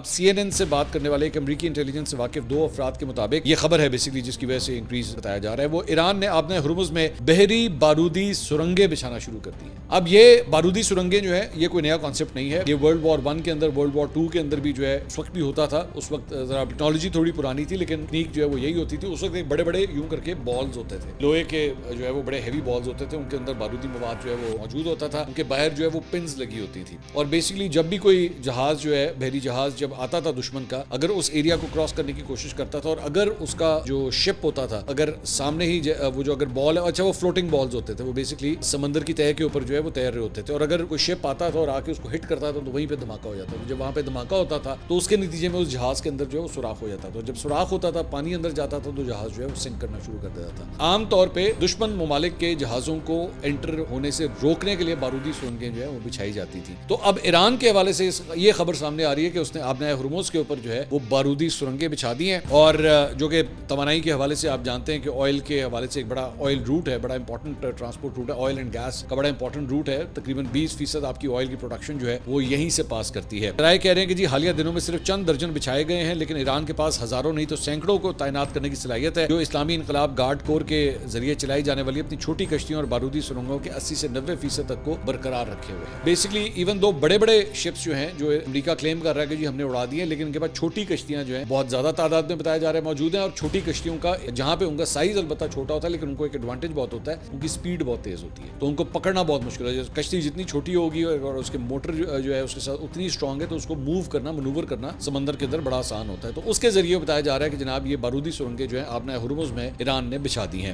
CNN سے بات کرنے والے ایک امریکی انٹیلیجنس سے واقف 2 افراد کے مطابق یہ خبر ہے بیسیکلی جس کی وجہ سے انکریز بتایا جا رہا ہے، وہ ایران نے آبِ ہرمز میں بحری بارودی سرنگیں بچھانا شروع کر دی ہیں۔ اب یہ بارودی سرنگیں جو ہے یہ کوئی نیا کانسیپٹ نہیں ہے، یہ ورلڈ وار 1 کے اندر، ورلڈ وار 2 کے اندر بھی جو ہے اس وقت بھی ہوتا تھا۔ اس وقت ذرا ٹیکنالوجی تھوڑی پرانی تھی لیکن ٹیکنیک جو ہے وہ یہی ہوتی تھی۔ اس وقت ایک بڑے بڑے یوں کر کے بالز ہوتے تھے، لوہے کے جو ہے وہ بڑے ہیوی بالز ہوتے تھے، ان کے اندر بارودی مواد جو ہے وہ موجود ہوتا تھا، ان کے باہر جو ہے وہ پنز لگی ہوتی تھی، اور بیسیکلی جب بھی کوئی جہاز جو ہے بحری جہاز جب آتا تھا دشمن کا، اگر اس ایریا کو کراس کرنے کی کوشش کرتا تھا اور اگر اس کا جو شپ ہوتا تھا اگر سامنے ہی وہ جو اگر بال ہے، اچھا وہ فلوٹنگ بالز ہوتے تھے، وہ بیسیکلی سمندر کی تہہ کے اوپر جو ہے وہ تیر رہے ہوتے تھے، اور اگر کوئی شپ آتا تھا اور آ کے اس کو ہٹ کرتا تھا تو وہیں پہ دھماکہ ہو جاتا تھا۔ جب وہاں پہ دھماکہ ہوتا تھا تو اس کے نتیجے میں اس جہاز کے اندر جو ہے وہ سوراخ ہو جاتا تھا، جب سوراخ ہوتا تھا پانی اندر جاتا تھا تو جہاز جو ہے وہ سنک کرنا شروع کر دیتا تھا۔ عام طور پہ دشمن ممالک کے جہازوں کو انٹر ہونے سے روکنے کے لیے بارودی سرنگیں جو ہے وہ بچھائی جاتی تھی۔ تو اب ایران کے حوالے سے یہ خبر سامنے آ رہی ہے کہ اس نے آبِ ہرمز کے اوپر جو ہے وہ بارودی سرنگیں بچھا دی ہیں، اور جو کہ توانائی کے حوالے سے آپ جانتے ہیں کہ آئل کے حوالے سے ایک بڑا آئل روٹ ہے، بڑا امپورٹنٹ ٹرانسپورٹ روٹ ہے، آئل اینڈ گیس کا بڑا امپورٹنٹ روٹ ہے، تقریباً 20% آپ کی آئل کی پروڈکشن جو ہے وہ یہیں سے پاس کرتی ہے۔ رائے کہہ رہے ہیں کہ جی حالیہ دنوں میں صرف چند درجن بچھائے گئے ہیں، لیکن ایران کے پاس ہزاروں نہیں تو سینکڑوں کو تعینات کرنے کی صلاحیت ہے، جو اسلامی انقلاب گارڈ کور کے ذریعے چلائی جانے والی اپنی چھوٹی کشتیوں اور بارودی سرنگوں کے 80 سے 90% تک کو برقرار رکھے ہوئے ہیں۔ بیسیکلی ایون دو بڑے بڑے شپس جو ہیں جو امریکہ کلیم کر رہا ہے کہ جی ہم نے اڑا دی ہیں، لیکن ان کے پاس چھوٹی کشتیاں جو ہیں بہت زیادہ تعداد میں بتایا جا رہا ہے موجود ہیں، اور چھوٹی کشتیوں کا جہاں پہ ان کا سائز البتہ چھوٹا ہوتا ہے لیکن ان کو ایک ایڈوانٹیج بہت ہوتا ہے، ان کی سپیڈ بہت تیز ہوتی ہے، تو ان کو پکڑنا بہت مشکل ہے۔ کشتی جتنی چھوٹی ہوگی اور اس کے موٹر جو ہے اس کے ساتھ اتنی اسٹرانگ ہے تو اس کو موو کرنا، منور کرنا سمندر کے اندر بڑا آسان ہوتا ہے۔ تو اس کے ذریعے بتایا جا رہا ہے کہ جناب یہ بارودی سرنگیں جو ہیں آبِ ہرمز میں ایران نے بچھا دی ہیں۔